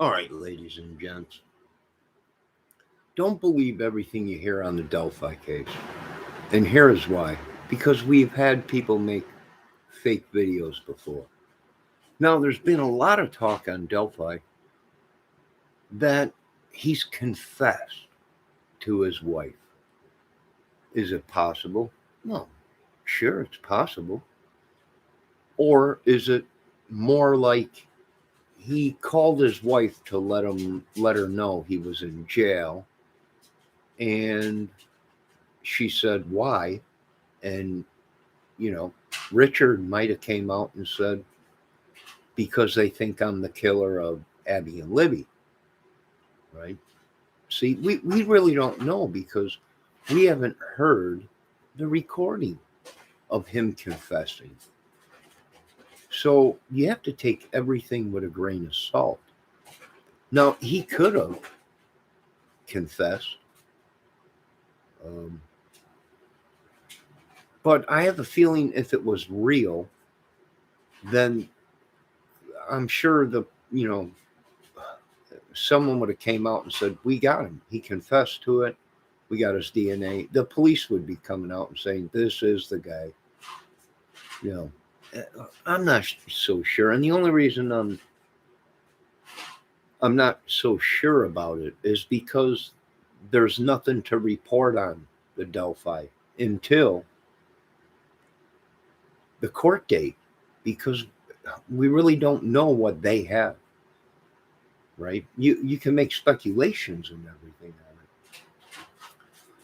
All right, ladies and gents, don't believe everything you hear on the Delphi case. And here's why. Because we've had people make fake videos before. Now, there's been a lot of talk on Delphi that he's confessed to his wife. Is it possible? No. Sure, it's possible. Or is it more like he called his wife to let her know he was in jail, and she said why, and you know, Richard might have came out and said because they think I'm the killer of Abby and Libby, right? See, we really don't know because we haven't heard the recording of him confessing. So you have to take everything with a grain of salt. Now, he could have confessed, um, but I have a feeling if it was real, then I'm sure someone would have came out and said, "We got him. He confessed to it. We got his DNA." The police would be coming out and saying, "This is the guy." You know, I'm not so sure, and the only reason I'm not so sure about it is because there's nothing to report on the Delphi until the court date, because we really don't know what they have. Right? You can make speculations and everything on it,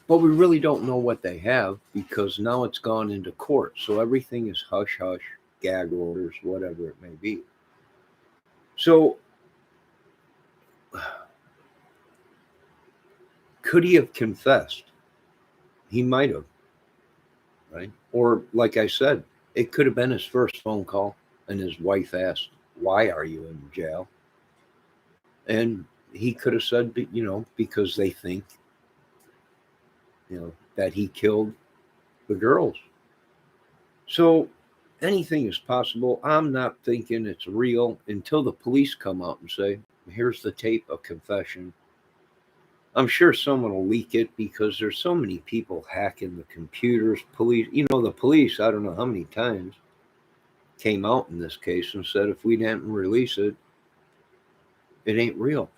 but we really don't know what they have because now it's gone into court. So everything is hush hush, gag orders, whatever it may be. So could he have confessed? He might have, right? Or like I said, it could have been his first phone call, and his wife asked, "Why are you in jail?" And he could have said, because they think, that he killed the girls. So anything is possible. I'm not thinking it's real until the police come out and say, "Here's the tape of confession." I'm sure someone will leak it because there's so many people hacking the computers. Police, the police, I don't know how many times came out in this case and said if we didn't release it, it ain't real.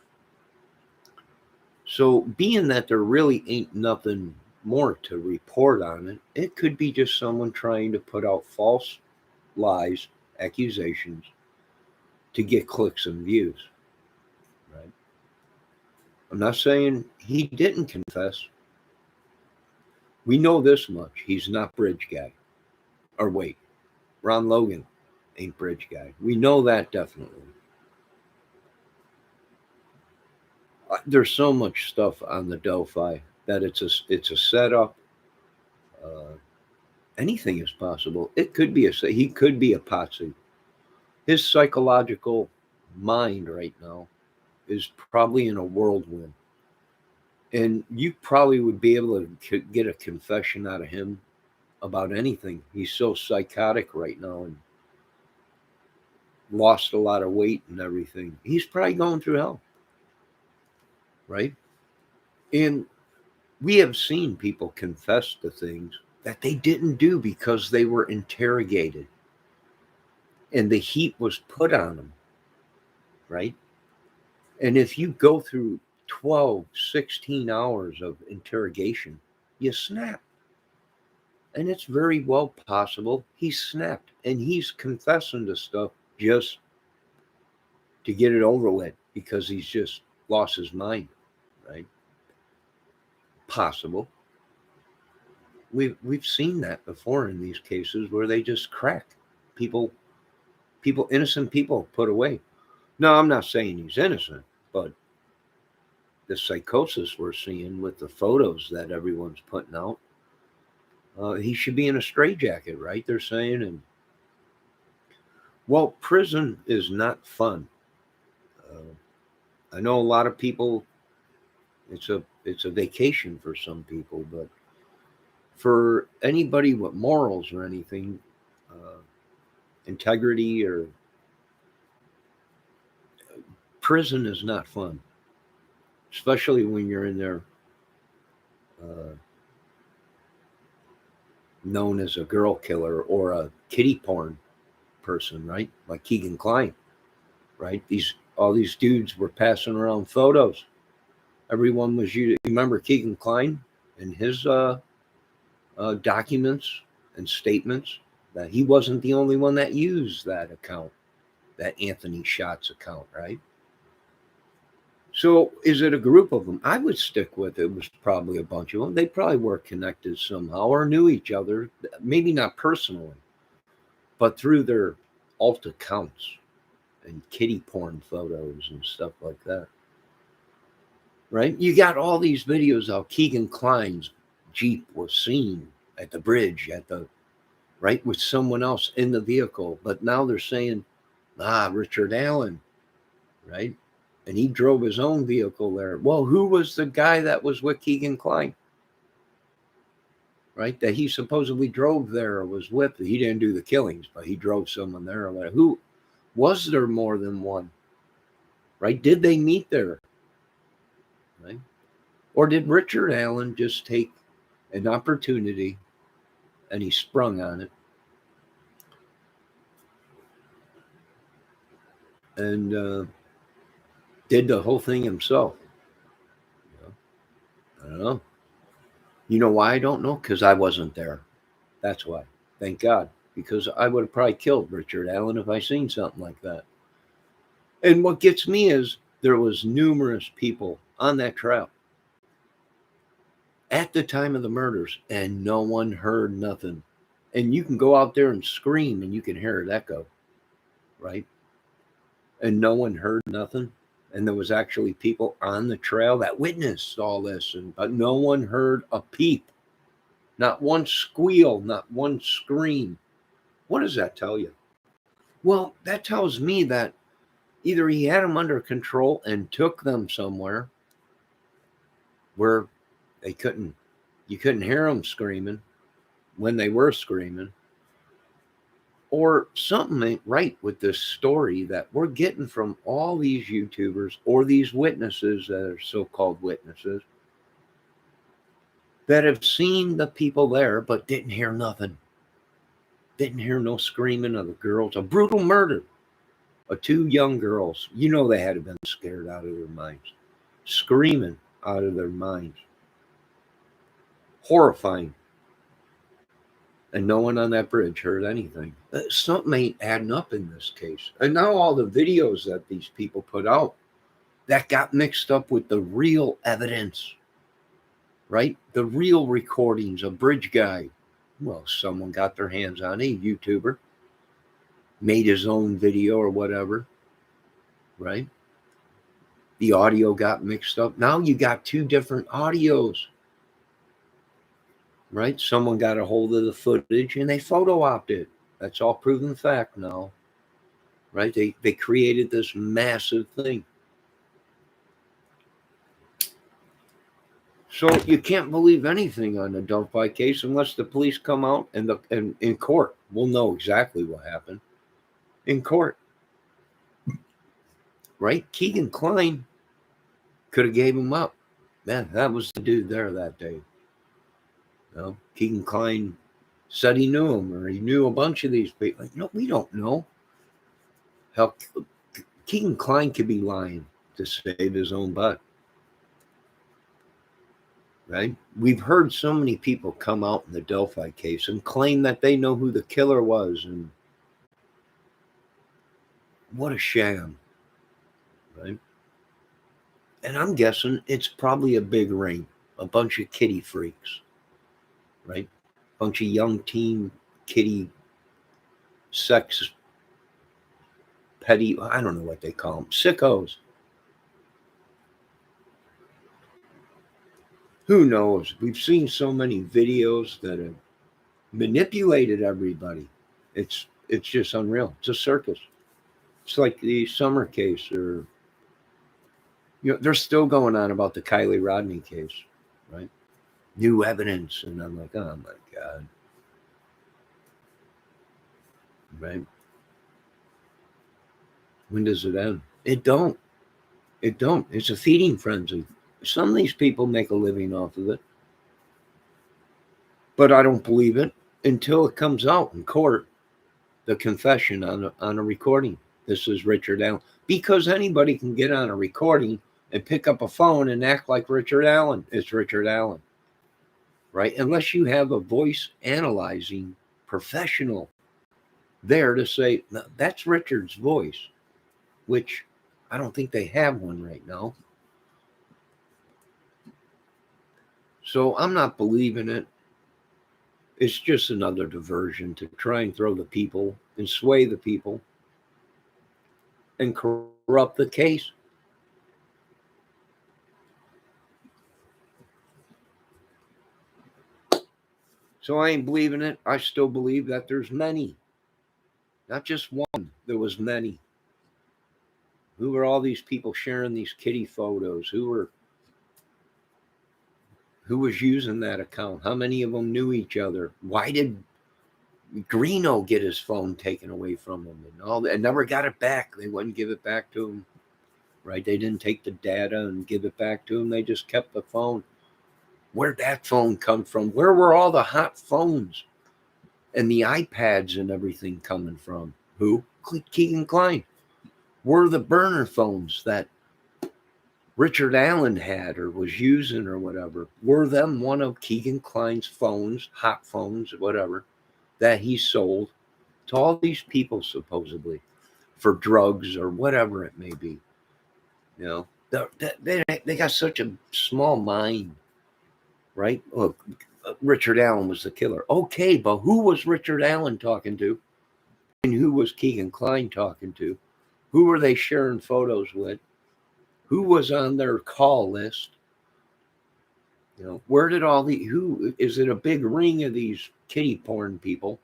So, being that there really ain't nothing more to report on it, it could be just someone trying to put out false lies, accusations to get clicks and views. Right? I'm not saying he didn't confess. We know this much: he's not Bridge Guy. Or wait, Ron Logan ain't Bridge Guy. We know that definitely. There's so much stuff on the Delphi that it's a setup. Uh, Anything is possible. It could be he could be a patsy. His psychological mind right now is probably in a whirlwind, and you probably would be able to get a confession out of him about anything. He's so psychotic right now and lost a lot of weight and everything. He's probably going through hell, right? And we have seen people confess to things that they didn't do because they were interrogated and the heat was put on them, right? And if you go through 12, 16 hours of interrogation, you snap. And it's very well possible he snapped and he's confessing to stuff just to get it over with because he's just lost his mind, right? Possible. We've seen that before in these cases where they just crack people, innocent people put away. No, I'm not saying he's innocent, but the psychosis we're seeing with the photos that everyone's putting out, he should be in a straitjacket, right? They're saying, and well, prison is not fun. I know a lot of people. It's a vacation for some people, but for anybody with morals or anything, integrity or prison is not fun, especially when you're in there known as a girl killer or a kitty porn person, right? Like Keegan Kline, right? All these dudes were passing around photos. Everyone was you remember Keegan Kline and his documents and statements that he wasn't the only one that used that account, that Anthony Shots account, right? So is it a group of them? I would stick with it was probably a bunch of them. They probably were connected somehow or knew each other, maybe not personally, but through their alt accounts and kitty porn photos and stuff like that. Right? You got all these videos how Keegan Kline's Jeep was seen at the bridge right with someone else in the vehicle, but now they're saying, Richard Allen, right? And he drove his own vehicle there. Well, who was the guy that was with Keegan Kline? Right? That he supposedly drove there or was with. He didn't do the killings, but he drove someone there. Who was there more than one? Right? Did they meet there? Right? Or did Richard Allen just take an opportunity and he sprung on it and did the whole thing himself? I don't know. You know why I don't know? Because I wasn't there. That's why. Thank God. Because I would have probably killed Richard Allen if I seen something like that. And what gets me is there was numerous people on that trail at the time of the murders, and no one heard nothing. And you can go out there and scream, and you can hear it echo, right? And no one heard nothing. And there was actually people on the trail that witnessed all this, but no one heard a peep, not one squeal, not one scream. What does that tell you? Well, that tells me that either he had them under control and took them somewhere where you couldn't hear them screaming when they were screaming, or something ain't right with this story that we're getting from all these YouTubers or these witnesses that are so-called witnesses that have seen the people there but didn't hear nothing. Didn't hear no screaming of the girls. A brutal murder of two young girls. You know they had to have been scared out of their minds. Screaming out of their minds. Horrifying. And no one on that bridge heard anything. Something ain't adding up in this case. And now all the videos that these people put out that got mixed up with the real evidence, right? The real recordings, a bridge guy. Well, someone got their hands on a YouTuber, made his own video or whatever, right? The audio got mixed up. Now you got two different audios, right? Someone got a hold of the footage and they photo-opped it. That's all proven fact now, right? They created this massive thing. So you can't believe anything on the Delphi case unless the police come out and in court. We'll know exactly what happened in court, right? Keegan Kline could have gave him up. Man, that was the dude there that day. Keegan Kline said he knew him or he knew a bunch of these people. Like, no, we don't know. Hell, Keegan Kline could be lying to save his own butt. Right? We've heard so many people come out in the Delphi case and claim that they know who the killer was, and what a sham, right? And I'm guessing it's probably a big ring, a bunch of kitty freaks, right? A bunch of young teen kitty sex petty, I don't know what they call them, sickos. Who knows? We've seen so many videos that have manipulated everybody. It's just unreal. It's a circus. It's like the Summer case, or they're still going on about the Kylie Rodney case, right? New evidence, and I'm like, oh my God, right? When does it end? It don't. It don't. It's a feeding frenzy. Some of these people make a living off of it. But I don't believe it until it comes out in court, the confession on a recording. This is Richard Allen. Because anybody can get on a recording and pick up a phone and act like Richard Allen. It's Richard Allen, right? Unless you have a voice analyzing professional there to say, no, that's Richard's voice, which I don't think they have one right now. So I'm not believing it. It's just another diversion to try and throw the people and sway the people and corrupt the case. So I ain't believing it. I still believe that there's many, not just one. There was many. Who were all these people sharing these kitty photos? Who was using that account? How many of them knew each other? Why did Greeno get his phone taken away from him and all that? And never got it back. They wouldn't give it back to him, right? They didn't take the data and give it back to him. They just kept the phone. Where'd that phone come from? Where were all the hot phones and the iPads and everything coming from? Who? Keegan Klein. Were the burner phones that Richard Allen had or was using or whatever, were them one of Keegan Klein's phones, hot phones, whatever, that he sold to all these people supposedly for drugs or whatever it may be? You know, they got such a small mind, right? Look, Richard Allen was the killer. Okay, but who was Richard Allen talking to? And who was Keegan Klein talking to? Who were they sharing photos with? Who was on their call list? You know, where did all the, who, is it a big ring of these kitty porn people?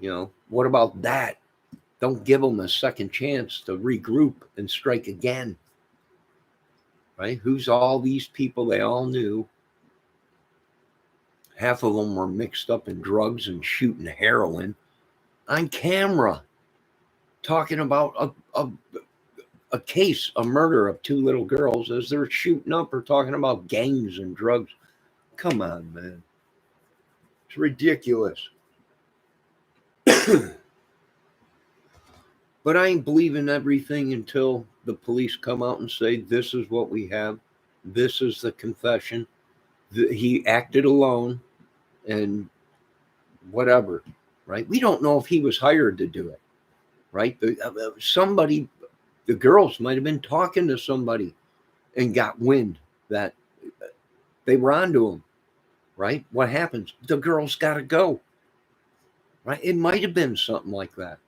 You know, what about that? Don't give them a second chance to regroup and strike again. Right? Who's all these people they all knew? Half of them were mixed up in drugs and shooting heroin on camera, talking about a case, a murder of two little girls as they're shooting up or talking about gangs and drugs. Come on, man. It's ridiculous. But I ain't believing everything until the police come out and say, this is what we have. This is the confession. He acted alone and whatever, right? We don't know if he was hired to do it, right? Somebody, the girls might have been talking to somebody and got wind that they were onto him, right? What happens? The girls got to go, right? It might have been something like that.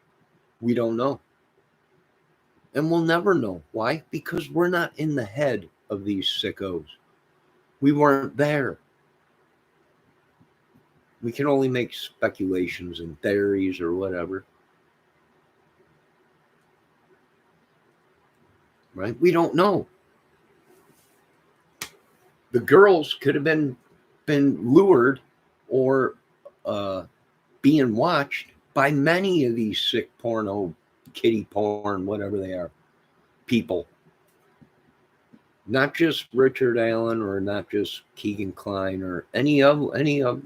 We don't know. And we'll never know. Why? Because we're not in the head of these sickos. We weren't there. We can only make speculations and theories or whatever. Right? We don't know. The girls could have been lured or being watched by many of these sick porno, kitty porn, whatever they are, people. Not just Richard Allen or not just Keegan Klein or any of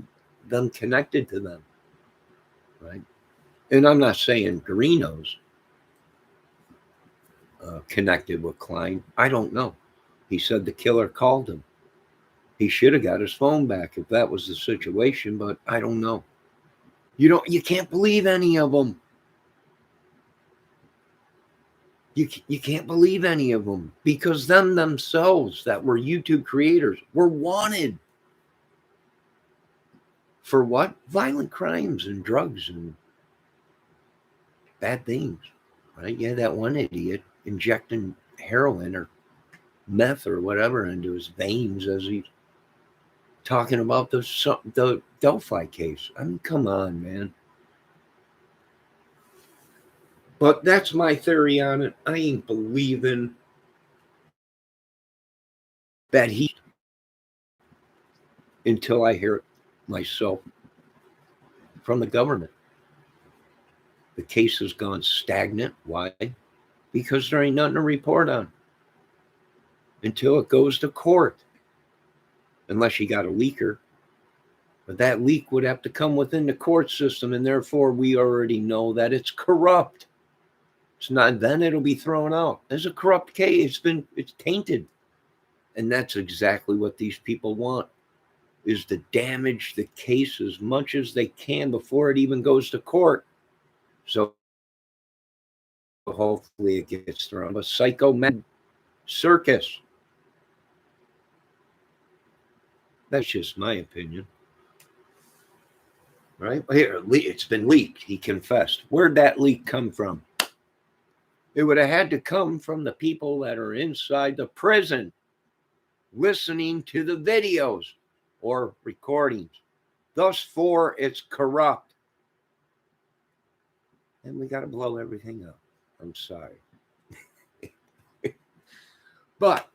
them connected to them, right? And I'm not saying Greeno's connected with Klein. I don't know. He said the killer called him. He should have got his phone back if that was the situation, but I don't know. You can't believe any of them. You can't believe any of them because them themselves that were YouTube creators were wanted for what? Violent crimes and drugs and bad things, right? Yeah, that one idiot injecting heroin or meth or whatever into his veins as he's talking about the Delphi case. I mean, come on, man. But that's my theory on it. I ain't believing that he until I hear it myself from the government. The case has gone stagnant. Why? because there ain't nothing to report on until it goes to court, unless you got a leaker. But that leak would have to come within the court system, and therefore we already know that it's corrupt. It's not, then it'll be thrown out. There's a corrupt case. It's tainted. And that's exactly what these people want, is to damage the case as much as they can before it even goes to court. So hopefully it gets thrown. A psycho circus. That's just my opinion. Right? Here, it's been leaked. He confessed. Where'd that leak come from? It would have had to come from the people that are inside the prison listening to the videos or recordings. Thus, for it's corrupt. And we got to blow everything up. I'm sorry. But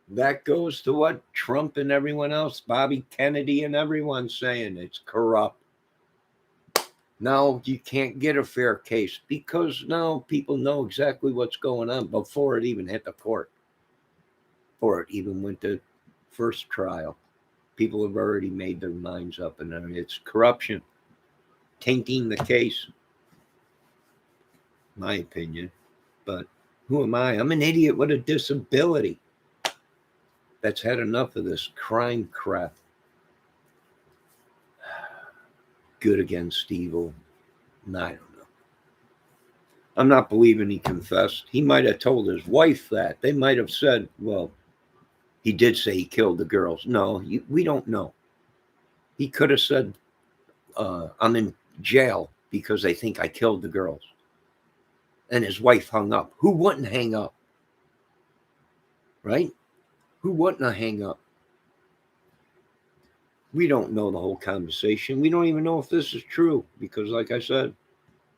that goes to what Trump and everyone else, Bobby Kennedy and everyone's saying, it's corrupt. Now you can't get a fair case because now people know exactly what's going on before it even hit the court, or it even went to first trial. People have already made their minds up, and it's corruption, tainting the case. My opinion. But who am I? I'm an idiot with a disability that's had enough of this crime crap. Good against evil. I don't know. I'm not believing he confessed. He might have told his wife that. They might have said, well, he did say he killed the girls. No, we don't know. He could have said, I'm in jail because they think I killed the girls. And his wife hung up. Who wouldn't hang up? Right? Who wouldn't hang up? We don't know the whole conversation. We don't even know if this is true because, like I said,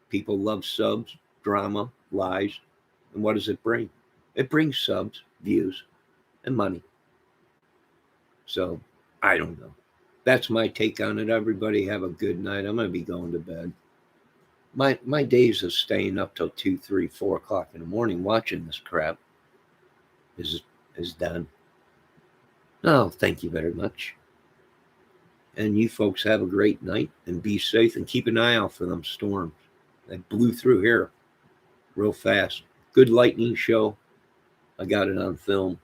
people love subs, drama, lies. And what does it bring? It brings subs, views, and money. So, I don't know. That's my take on it. Everybody have a good night. I'm going to be going to bed. My days of staying up till 2, 3, 4 o'clock in the morning watching this crap is done. Oh, thank you very much. And you folks have a great night and be safe and keep an eye out for them storms. They blew through here real fast. Good lightning show. I got it on film,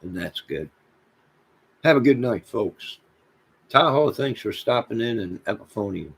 and that's good. Have a good night, folks. Tahoe, thanks for stopping in, and Epiphonium.